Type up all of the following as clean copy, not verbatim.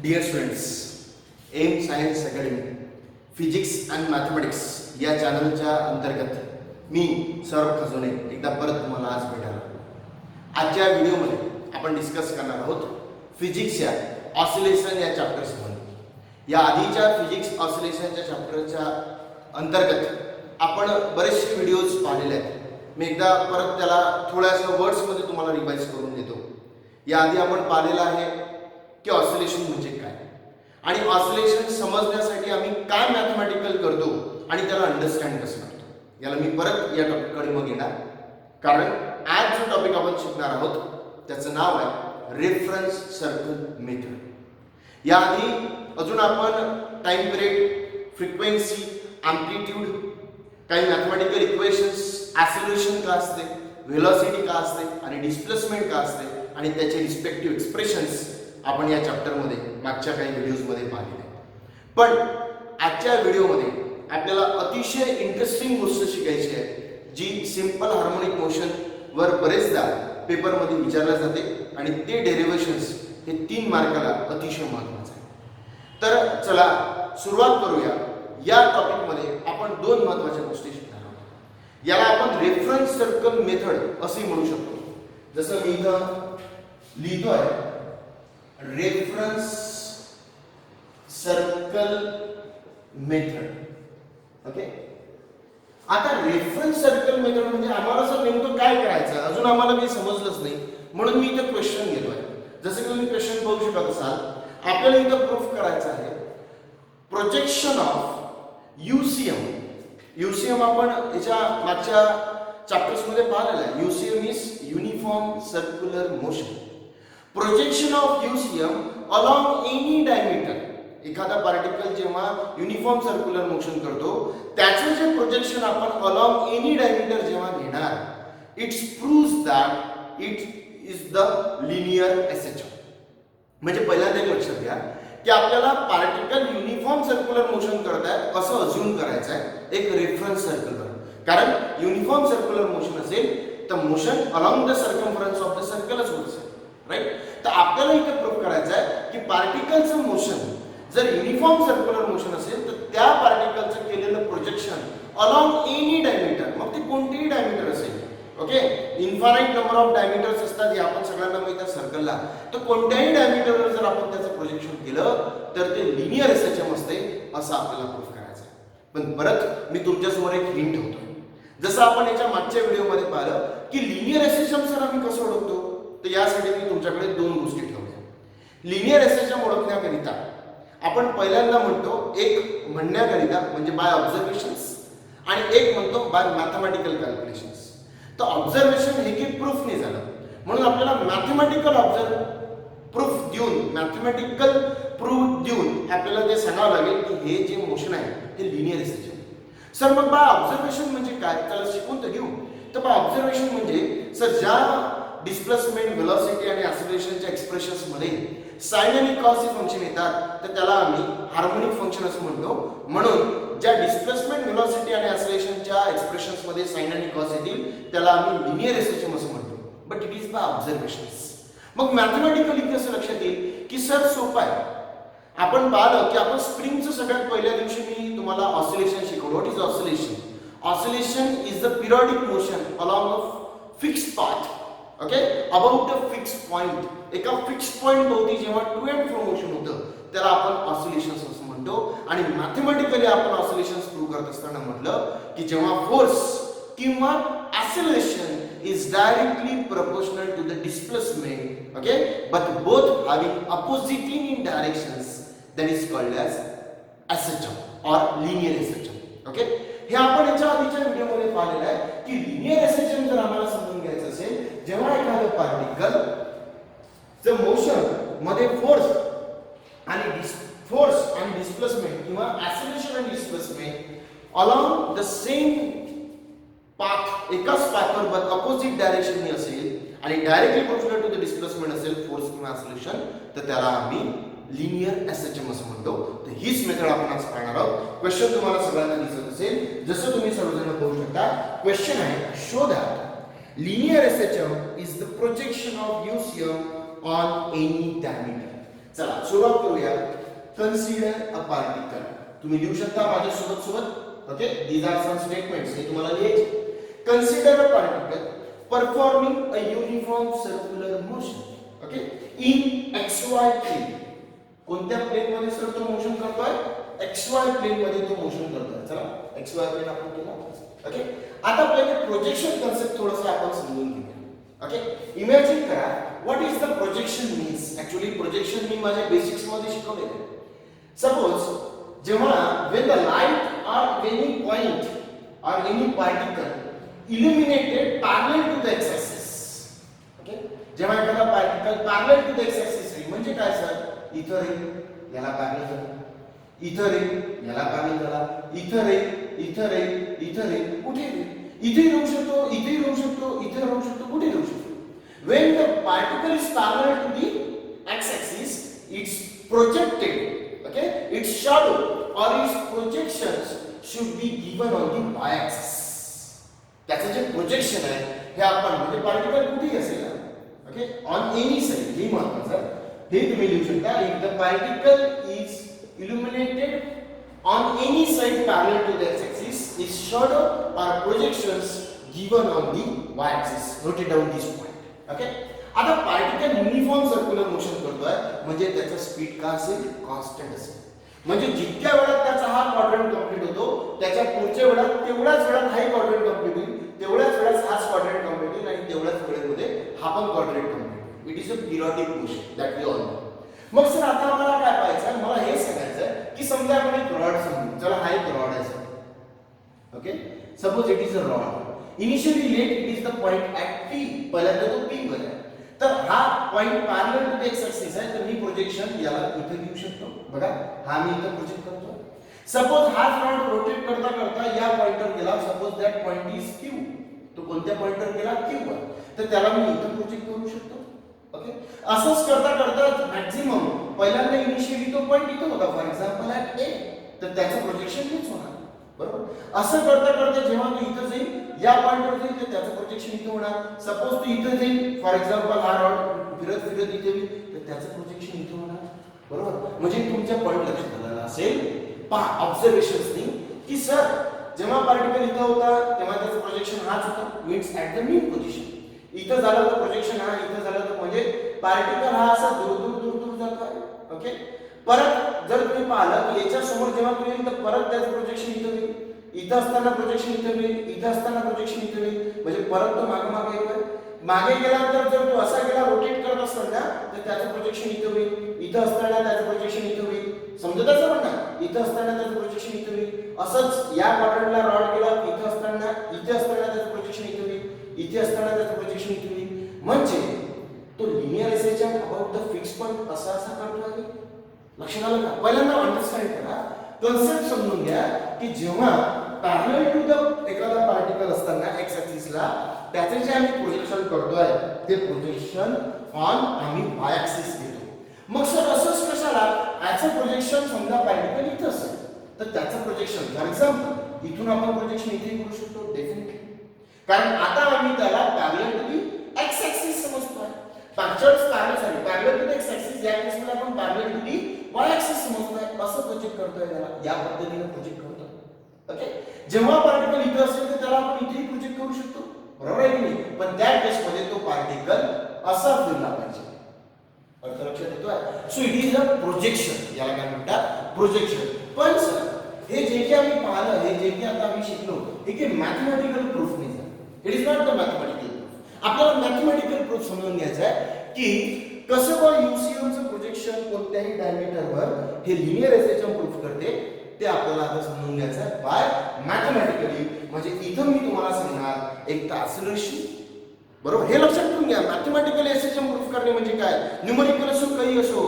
Dear students, M science academy physics and mathematics या चॅनलच्या अंतर्गत मी सौरभ खजोने एकदा परत तुम्हाला आज भेटायला. आजच्या व्हिडिओमध्ये आपण डिस्कस करणार आहोत फिजिक्सच्या ऑसिलेशन या चॅप्टर्समध्ये. या आधीच्या फिजिक्स ऑसिलेशनच्या चॅप्टरच्या अंतर्गत आपण बरेचसे व्हिडिओज पाहिलेले आहेत. मी एकदा परत त्याला थोड्याशा वर्ड्समध्ये तुम्हाला रिवाइज करून देतो. याआधी आपण पाहिलेलं आहे की ऑसिलेशन म्हणजे काय आणि ऑसिलेशन समजण्यासाठी आम्ही काय मॅथमॅटिकल करतो आणि त्याला अंडरस्टँड कसं करतो. याला मी परत या टॉपिककडे मग येणार, कारण आज जो टॉपिक आपण शिकणार आहोत त्याचं नाव आहे रेफरन्स सर्कल मेथड. याआधी अजून आपण टाइम पिरियड, फ्रिक्वेन्सी, अँप्लिट्यूड, काही मॅथमॅटिकल इक्वेशन्स, ॲक्सेलरेशन का असते, व्हेलॉसिटी का असते आणि डिस्प्लेसमेंट का असते आणि त्याचे रिस्पेक्टिव्ह एक्सप्रेशन्स आपण या चॅप्टरमध्ये मागच्या काही व्हिडिओजमध्ये पाहिलेले. पण आजच्या व्हिडिओमध्ये आपल्याला अतिशय इंटरेस्टिंग गोष्ट शिकायची आहे, जी सिंपल हार्मोनिक मोशन वर बरेचदा पेपरमध्ये विचारल्या जाते आणि ते डेरिव्हेशन्स हे 3 मार्काला अतिशय महत्त्वाचं आहे. तर चला सुरुवात करूया. या टॉपिकमध्ये आपण 2 महत्त्वाच्या गोष्टी शिकणार आहोत. याला आपण रेफरन्स सर्कल मेथड असे म्हणू शकतो. जसं मी इथं लिहितोय रेफरन्स सर्कल मेथड. ओके, आता रेफरन्स सर्कल मेथड म्हणजे आम्हाला असं नेमकं काय करायचं अजून आम्हाला काही समजलंच नाही, म्हणून मी इथं क्वेश्चन घेतोय. जसं की तुम्ही क्वेश्चन बघू शकत असाल, आपल्याला इथं प्रूफ करायचं आहे प्रोजेक्शन ऑफ यूसीएम. यूसीएम आपण याच्या मागच्या चॅप्टर्स मध्ये पाहिलेलं आहे. UCM is uniform circular motion. Projection of UCM along any diameter. एखादा पार्टिकल जेव्हा युनिफॉर्म सर्क्युलर मोशन करतो त्याचं जे प्रोजेक्शन आपण अलॉंग एनी डायमीटर जेव्हा घेणार, it's proves that it is the linear SHM. म्हणजे पहिल्यांदा एक लक्षात घ्या की आपल्याला पार्टिकल युनिफॉर्म सर्क्युलर मोशन करत आहे असं अज्युम करायचं आहे एक रेफरन्स सर्कलवर. कारण युनिफॉर्म सर्क्युलर मोशन असेल तर motion along the circumference of the सर्कलच होत असेल, राईट. तर आपल्याला इथे प्रूव्ह करायचं आहे की पार्टिकलचं मोशन जर युनिफॉर्म सर्क्युलर मोशन असेल तर त्या पार्टिकलचं केलेलं प्रोजेक्शन अलॉंग एनी डायमीटर, मग ते कोणतेही डायमीटर असेल. Okay, infinite number of diameters असतात हे आपण सगळ्यांना माहिती आहे सर्कलला. तर कोणत्याही डायमीटरवर जर आपण त्याचं प्रोजेक्शन केलं तर ते लिनियर एसएचएम असते असं आपल्याला प्रूव्ह करायचं आहे. पण परत मी तुमच्यासमोर एक हिंट ठेवतोय. जसं आपण याच्या मागच्या व्हिडिओमध्ये पाहिलं की लिनियर एसएचएम सर आम्ही कसं ओळखतो, तर यासाठी मी तुमच्याकडे 2 गोष्टी ठेवल्या. लिनियर एसएचएम ओळखण्याकरिता आपण पहिल्यांदा म्हणतो एक म्हणण्याकरिता म्हणजे बाय ऑब्झर्वेशन्स आणि एक म्हणतो बाय मॅथमॅटिकल कॅल्क्युलेशन्स. तर ऑब्झर्वेशन हे की प्रूफ नाही झालं, म्हणून आपल्याला मॅथमॅटिकल प्रूफ देऊन आपल्याला ते सांगावं लागेल की हे जे मोशन आहे ते लिनियर एसएचएम. सर मग बाय ऑब्झर्वेशन म्हणजे काय, त्याला शिकून तर घेऊ. तर बाय ऑब्झर्वेशन म्हणजे सर ज्या डिस्प्लेसमेंट, व्हेलॉसिटी आणि ॲक्सेलरेशनच्या एक्सप्रेशन्स मध्ये साइन आणि कॉस हे फंक्शन येतात तर त्याला आम्ही हार्मोनिक फंक्शन असं म्हणतो. म्हणून ज्या डिस्प्लेसमेंट, व्हेलॉसिटी आणि ॲक्सेलरेशनच्या एक्सप्रेशन्स मध्ये साइन आणि कॉस येतील त्याला आम्ही लिनियर एसएचएम असं म्हणतो. But it is by observations. मग मॅथमॅटिकली कसं लक्षात येईल की सर सोपं आहे. आपण पाहिलं की आपण स्प्रिंगचं सगळ्यात पहिल्या दिवशी मी तुम्हाला ऑसिलेशन शिकवलं. What is oscillation? Oscillation is the periodic motion along a fixed path. Okay, about a fixed point. एका फिक्स्ड पॉइंट भोवती जेव्हा टू अँड फ्रो मोशन होतं त्याला आपण ऑसिलेशन्स असं म्हणतो. आणि मॅथमॅटिकली आपण ऑसिलेशन्स प्रूव्ह करत असताना म्हटलं की जेव्हा फोर्स किंवा acceleration is directly proportional to the displacement, okay, but both having opposing in directions, that is called as SHM or linear SHM. okay, हे आपण याच्या आधीच्या व्हिडिओमध्ये पाहिलेलं आहे की लिनियर SHM जर आम्हाला समजून घ्यायचं असेल, जेव्हा एखादं पार्टिकल च मोशन मध्ये फोर्स आणि डिस्प्लेसमेंट किंवा ॲक्सेलरेशन आणि displacement along the same path, एकाच पाथवर बट अपोजिट डायरेक्शननी असेल आणि directly proportional to the displacement असेल फोर्स किंवा ॲक्सेलरेशन, तर त्याला आम्ही लिनियर एसएचएम असं म्हणतो. तर हीच मेथड आपण आज पाहणार आहोत. क्वेश्चन तुम्हाला सगळ्यांना दिसत असेल, जसं तुम्ही सर्वजण बघू शकता. क्वेश्चन आहे show that linear SHM is the projection of UCM on any diameter. चला सुरुवात करूया. Consider a particle. तुम्ही लिहू शकता माझ्या सोबत. Okay, these are some statements. हे तुम्हाला लिहायचे. Consider a particle performing a uniform circular motion. Okay, in XY plane. कोणत्या प्लेन मध्ये सर तो मोशन करतोय? XY प्लेन मध्ये तो मोशन करतोय. चला XY प्लेन आपण केला. ओके, आता पहिले प्रोजेक्शन कन्सेप्ट थोडंसं आपण समजून घेऊया. ओके, इमॅजिन करा what is the projection means. Actually projection मी माझ्या बेसिक्स मध्ये शिकवलेलं आहे. सपोज जेव्हा when the light or any point or any particle illuminated parallel to the x-axis. Okay, जेव्हा एखादा particle parallel to the x-axis आहे म्हणजे काय सर? इथं रे याला पॅरलल झाला, इथं रे याला पॅरलल झाला, इथं रे इथं रे इथं रे कुठे रे? इथे राहू शकतो, इथे राहू शकतो, इथे राहू शकतो, कुठे राहू शकतो? When the particle is parallel to the x-axis, it's projected. Okay, its shadow or its projections should be given on the y-axis. त्याचं जे प्रोजेक्शन आहे हे आपण म्हणजे पार्टिकल कुठेही असेल. Okay, on any side. हे महत्त्वाचं हे तुम्ही लिहू शकता. If the particle is illuminated on any side parallel to the x-axis, its shadow or projections given on the y-axis. Note it down this point. Okay, आता particle uniform circular motion करतोय म्हणजे त्याचा स्पीड का असेल? Constant असेल. म्हणजे जितक्या वेळात त्याचा हा क्वाड्रंट कंप्लीट होतो त्याच्या पुढच्या वेळात तेवढ्याच वेळात हा क्वाड्रंट कंप्लीट होईल, तेवढ्याच वेळात हा क्वाड्रंट कंप्लीट होईल आणि तेवढ्याच वेळेमध्ये हा पण क्वाड्रंट कंप्लीट होईल. It is a periodic motion that we all know. मग सर आता आम्हाला काय पाहायचं? मला हे सांगायचं की समजा आपण एक रॉड समजू. चला हा एक रॉड आहे sir. Okay, suppose it is a rod. Initially let it is the point at P. पहिल्यांदा तो P वर आहे. तर हा point parallel to the x-axis आहे. तर मी प्रोजेक्शन याला इथे घेऊ शकतो. बघा हा मी इथे प्रोजेक्ट करतो. सपोज हा रॉड रोटेट करता करता या पॉइंटवर गेला. Suppose that point is Q. तो कोणत्या पॉइंटवर गेला? Q वर. तर त्याला मी इथे प्रोजेक्ट करू शकतो. ओके, असंच करता करता मॅक्झिमम पहिल्यांदा इनिशियली तो पॉइंट इथे होता फॉर एक्झाम्पल ऍट A. तर त्याचं प्रोजेक्शन हेच होणार. बरोबर. असं करता करता जेव्हा तू इथं जाईल या पॉइंटवर जाईल तर त्याचं प्रोजेक्शन इथे होणार. सपोज तू इथं जाईल फॉर एक्झाम्पल हा रॉड फिरत फिरत इथे येईल तर त्याचं प्रोजेक्शन इथे होणार. बरोबर. म्हणजे तुमच्या पॉइंट लक्षात आला असेल. पहा ऑब्झर्वेशन्सनी की सर जेव्हा पार्टिकल इथं होता तेव्हा त्याचं प्रोजेक्शन हाच होता. Means at the mean position. इथं झालं तर प्रोजेक्शन हा, इथं झालं तर म्हणजे पार्टिकल हा असा दूर दूर दूर दूर जातो आहे. ओके, परत जर तुम्ही पाहिलं की याच्या समोर जेव्हा तुम्ही येईल तर परत त्याचं प्रोजेक्शन इथं येईल. इथं असताना प्रोजेक्शन इथं येईल, इथं असताना प्रोजेक्शन इथं येईल. म्हणजे परत तो मागे मागे येतोय. मागे गेल्यानंतर जर तो असा गेला रोटेट करत असताना तर त्याचं प्रोजेक्शन इथं होईल. इथं असताना त्याचं प्रोजेक्शन इथं होईल. समजत असं म्हणणं? इथं असताना त्याचं प्रोजेक्शन इथं होईल. असंच या क्वाड्रंटला रॉड गेला. इथं असताना त्याचं प्रोजेक्शन इथं होईल. इथे असताना त्याचं प्रोजेक्शन इथे होईल. म्हणजे तो लिनियर एसेच्या अबाउट द फिक्स पॉइंट असा करतो आहे. लक्षात आलं का? पहिल्यांदा अंडरस्टँड करा, कन्सेप्ट समजून घ्या की जेव्हा पॅरलल टू द एखादा पार्टिकल असताना एक्स ऍक्सिसला त्याचे जे आम्ही प्रोजेक्शन करतोय ते प्रोजेक्शन ऑन आम्ही वाय ऍक्सिस घेतो. मग सर असंच कशाला? याचं प्रोजेक्शन समजा पार्टिकल इथं असेल तर त्याचं प्रोजेक्शन फॉर एक्झाम्पल इथून आपण प्रोजेक्शन इथे करू शकतो डेफिनेटली. कारण आता आम्ही त्याला parallel to the x axis समजतोय. Particles parallel to the x axis या केसमध्ये आपण parallel to the y axis समजतोय. असं प्रोजेक्ट करतोय त्याला, या पद्धतीने प्रोजेक्ट करतो. ओके, जेव्हा पार्टिकल इथं असेल तर त्याला आपण इथेही प्रोजेक्ट करू शकतो. बरोबर आहे की नाही? पण त्या केसमध्ये तो पार्टिकल असा फिरला पाहिजे. अर्थ लक्षात येतोय? So it is a projection. याला काय म्हणतात? प्रोजेक्शन. पण सर हे जे जे आम्ही पाहिलं, हे जे जे आता आम्ही शिकलो हे की मॅथमॅटिकल प्रूफ नाही. It is not the mathematical proof. आपल्याला मॅथमॅटिकल प्रूफ समजून घ्यायचा आहे की कसं बा UCMचं प्रोजेक्शन कोणत्याही डायमीटरवर हे लिनियर एसेशन प्रूफ करते ते आपल्याला आता समजून घ्यायचं आहे बाय मॅथमॅटिकली. म्हणजे इथं मी तुम्हाला सांगणार एक तर ऍक्सिलरेशन. बरोबर, हे लक्षात ठेवून घ्या. मॅथमॅटिकल एसेशन प्रूफ करणे म्हणजे काय? न्यूमेरिकल असो काही असो,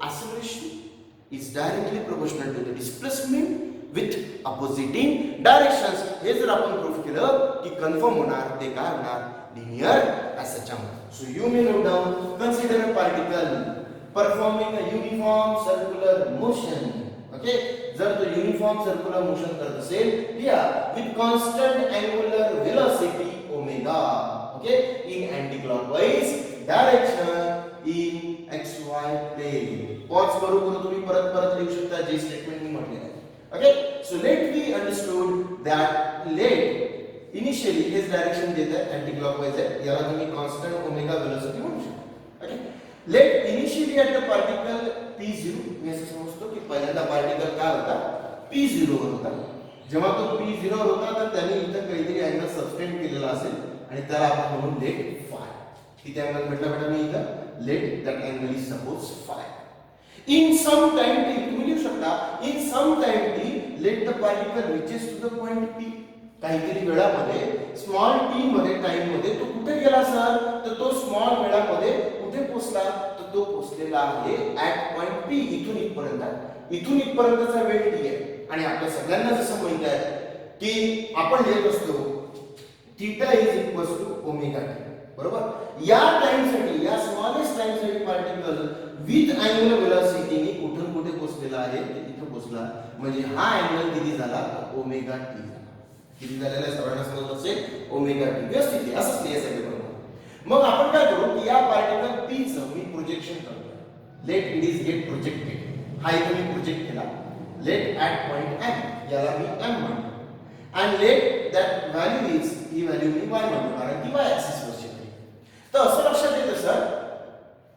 acceleration is directly proportional to the displacement with opposing directions. हे जर आपण प्रूफ केलं की कन्फर्म होणार ते काय होणार? लिनियर एसेशन. So you may note down consider a particle performing a uniform circular motion. Okay, जर तो युनिफॉर्म सर्क्युलर मोशन करत असेल या with constant angular velocity omega. Okay, in anti clockwise direction in XY phi plane. Pause करू तुम्ही परत परत लिहू शकता जे स्टेटमेंट मी म्हटलेलं आहे. Okay, so let we understood that let initially हेच डायरेक्शन देत आहे, अँटी क्लॉकवाइज आहे, याला तुम्ही कॉन्स्टंट ओमेगा वेलोसिटी म्हणू शकता. Okay, let initially at the particle p0, मी असं समजतो की पहिल्यांदा पार्टिकल काय होता, p0 वर होता. जेव्हा तो p0 वर होता तर त्याने इथं काहीतरी अँगल सबटेंड केलेला असेल आणि त्याला आपण म्हणू लेट फाय. किती अँगल म्हटलं बेटा मी इथं, let that angle is suppose phi. In some time t, तुम्ही लिहू शकता in some time t let the particle reaches to the point p. काहीतरी वेळामध्ये स्मॉल टी मध्ये टाइम मध्ये तो कुठे गेला सर, तर तो स्मॉल वेळामध्ये कुठे पोहोचला, तर तो पोहोचलेला आहे ऍट पॉइंट p. इथून इथपर्यंतचा वेळ t आहे. आणि आपल्या सगळ्यांना जसं माहित आहे की आपण लिहित असतो theta is equal to omega t, बरोबर. या टाइम साठी, या स्मॉलेस्ट टाइम साठी पार्टिकल विथ अँगुलर वेलोसिटीने कुठून कुठे पोहोचलेला आहे, इथे पोहोचला. म्हणजे हा अँगल किती झाला, ओमेगा टी झाला. किती झालेला आहे सर्वांना समजलं असेल, ओमेगा टी. व्यवस्थित आहे, असंच लिहायचं बरोबर. मग आपण काय करू की या पार्टिकल p चं मी प्रोजेक्शन करतो. Let it is get projected. हा इथे मी प्रोजेक्ट केला. लेट ॲट पॉइंट m, याला मी m म्हणतो. and let that value is, he value me y म्हणतो कारण ती y ऍक्सिस वरची आहे. तर असं लक्षात येतं सर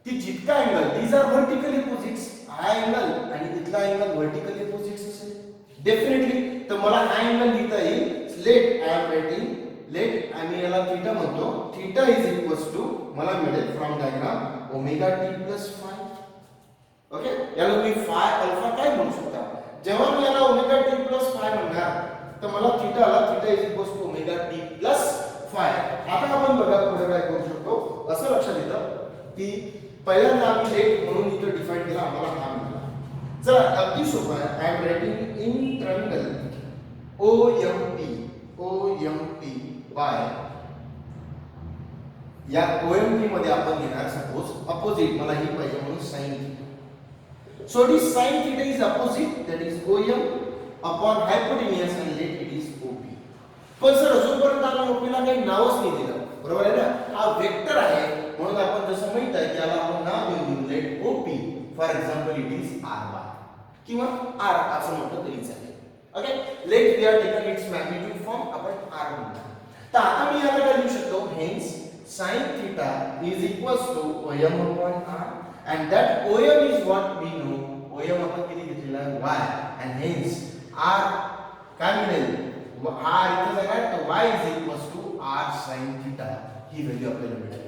की जितका angle, these are vertically opposites, हा अँगल आणि इथला अँगल व्हर्टिकली अपोजिट्स असेल डेफिनेटली. तर मला हा अँगल लिहिता येईल, let I am writing, let आम्ही याला थीटा म्हणतो, थीटा इज इक्वल्स टू मला मिळेल from diagram omega t plus five. Okay, याला तुम्ही फाय अल्फा काय म्हणू शकता. जेव्हा मी याला ओमेगा टी प्लस फाय म्हणणार तर मला theta is equals to omega t plus phi. आता आपण बघा पुढे काय करू शकतो. असं लक्षात येतं की पहिल्यांदा आम्ही लेट म्हणून इथं डिफाइन केला, आम्हाला हा मिळाला. चला अगदी सोपं आहे. I am writing in triangle OMP by, या OMP मध्ये आपण घेणार सपोज अपोजिट, मला ही पाहिजे म्हणून sine theta. So it is sin theta is opposite, that is OM upon hypotenuse and let it is OP. पण सर अजूनपर्यंत आपण OP ला काही नावच नाही दिलं, बरोबर आहे ना. हा वेक्टर आहे म्हणून आपण जसं माहित आहे की याला आपण नाव देऊ let OP. For example it is R bar किंवा R असं म्हटलं तरी चालेल. Okay, let we are taken its magnitude form, आपण R म्हणतो. तर आता मी याला काय लिहू शकतो, hence sin theta is equals to OM upon R. And that OM is what we know. OM आपण किती घेतलेला आहे y, and hence R काय मिळेल, R इथे जाणार तर y is equals to R sin theta, he value आपल्याला मिळेल.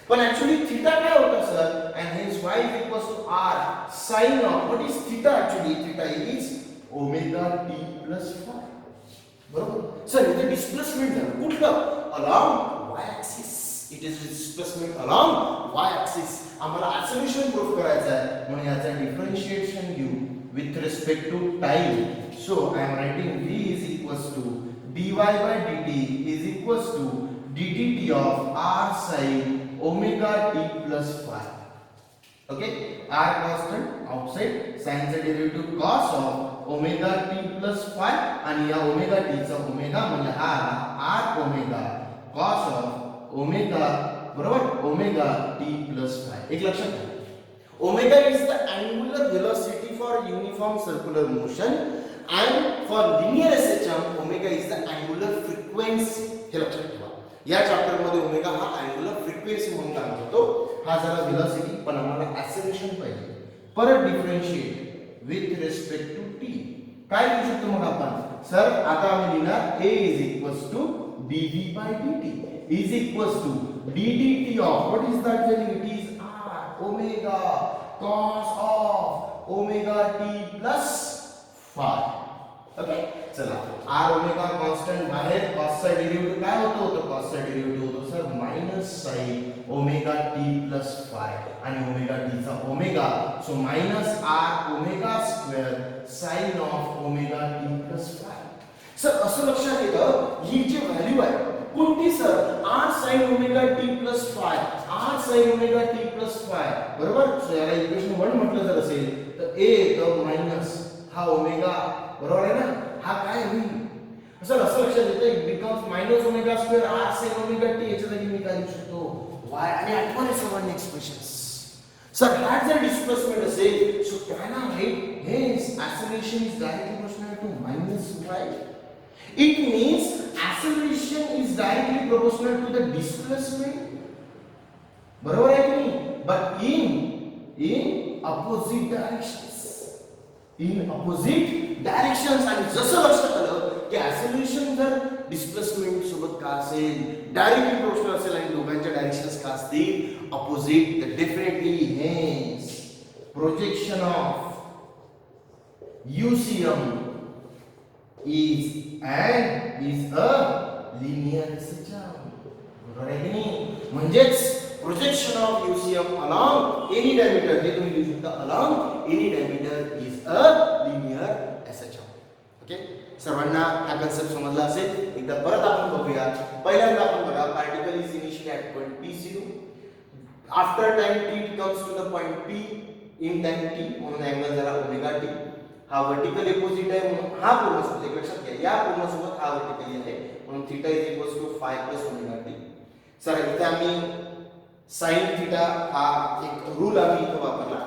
पण ऍक्च्युअली थीटा काय होता sir, and hence y is equals to R sin of what is theta. Actually theta is omega t plus phi, बरोबर. Sir इथे displacement झालं कुठलं, along y axis. It is displacement along y axis. आम्हाला acceleration proof करायचं आहे म्हणून याचा differentiation घेऊ with respect to time. So I am writing v is equals to dy by dt is equals to ddt of r sin omega t plus phi. Okay, r constant outside, sin चा derivative cos of omega t plus phi आणि या omega t चा omega म्हणजे हा r omega cos of omega, बरोबर, omega t plus five. एक लक्षात घ्या, omega is the angular velocity for uniform circular motion and for linear SHM omega is the angular frequency. हे लक्षात ठेवा. या चॅप्टर मध्ये ओमेगा हा अँगुलर फ्रिक्वेन्सी म्हणून काम करतो. हा झाला वेलोसिटी, पण आम्हाला ऍक्सेलरेशन पाहिजे. परत differentiate with respect to t. काय लिहू शकतो मग आपण, सर आता आम्ही लिहिणार a is equals to dv by dt is equals to ddt of what is that value, it is r omega cos of omega t plus phi. Okay, चला r omega कांस्टंट बाहेर, cos चा derivative काय होतो, तो cos चा derivative होतो sir minus sin omega t plus phi आणि omega t चा omega, so minus r omega square sin of omega t plus phi. Sir असं लक्षात येतं ही जी व्हॅल्यू आहे कोणती sir, r sin omega t plus phi, r sin omega t plus phi, बरोबर. So याला equation 1 म्हटलं जर असेल तर a तर मायनस हा ओमेगा, बरोबर आहे ना. हा काय होईल असं लक्षात येतं, it becomes minus omega square r sin omega t. याच्या जागी मी काय लिहू शकतो y. आणि आठवण आहे सर्वांनी एक्सप्रेशन्स. सर ह्यात जर डिस्प्लेसमेंट असेल सो त्याला right हेस acceleration is directly proportional to minus y. It means acceleration is directly proportional to the displacement. बरोबर आहे की नाही? But in opposite directions. In opposite directions. आणि जसं लक्षात आलं की acceleration जर डिस्प्लेसमेंट सोबत का असेल डायरेक्टली प्रोपोर्शनल असेल आणि दोघांच्या डायरेक्शन्स का असतील ऑपोजिट, तर definitely hence projection of UCM is a linear system. बरोबर आहे की नाही? म्हणजेच projection of UCM along any diameter, हे तुम्ही लिहू शकता along any diameter is a linear SHM. Okay, सर्वांना हा कन्सेप्ट समजला असेल. एकदा परत आपण बघूया. पहिल्यांदा आपण बघा particle is initially at point P0. After time t it comes to the point P in time t, म्हणून अँगल झाला ओमेगा t. हा वर्टिकल अपोजिट आहे म्हणून हा पूर्ण सोबत एक लक्षात घ्या, या पूर्ण सोबत हा वर्टिकल आहे म्हणून theta is equals to phi plus omega t. Sir इथे आम्ही sin थीटा हा एक रूल आम्ही इथे वापरला.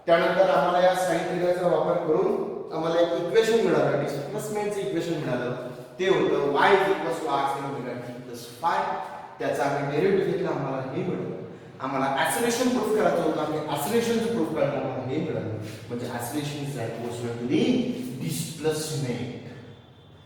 त्यानंतर आम्हाला या sin थीटाचा वापर करून आम्हाला एक इक्वेशन मिळालं, डिस्प्लेसमेंटचं इक्वेशन मिळालं. ते होतं y r sin omega t plus phi. त्याचा आम्ही डेरिव्हेटिव्ह घेतला, आम्हाला हे मिळालं. आम्हाला ऍक्सेलरेशन प्रूफ करायचं होतं, आम्ही ऍक्सेलरेशनचं प्रूफ काढलं, आम्हाला हे मिळालं. म्हणजे acceleration is equal to the displacement.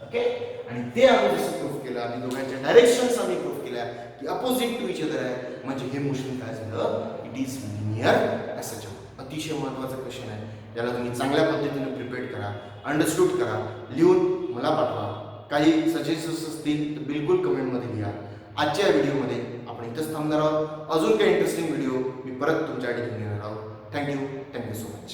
Okay, आणि ते आम्ही जसं प्रूफ केलं, आम्ही दोघांच्या डायरेक्शन्स आम्ही प्रूफ केल्या की अपोजिट टू इच अदर आहे. म्हणजे हे मोशन काय झालं, इट इज लिनियर एसएचएम. अतिशय महत्त्वाचा क्वेश्चन आहे. याला तुम्ही चांगल्या पद्धतीने प्रिपेअर करा, अंडरस्टूड करा, लिहून मला पाठवा. काही सजेशन्स असतील तर बिलकुल कमेंटमध्ये लिहा. आजच्या व्हिडिओमध्ये आपण इथंच थांबणार आहोत. अजून काही इंटरेस्टिंग व्हिडिओ मी परत तुमच्यासाठी घेऊन येणार आहोत. Thank you so much.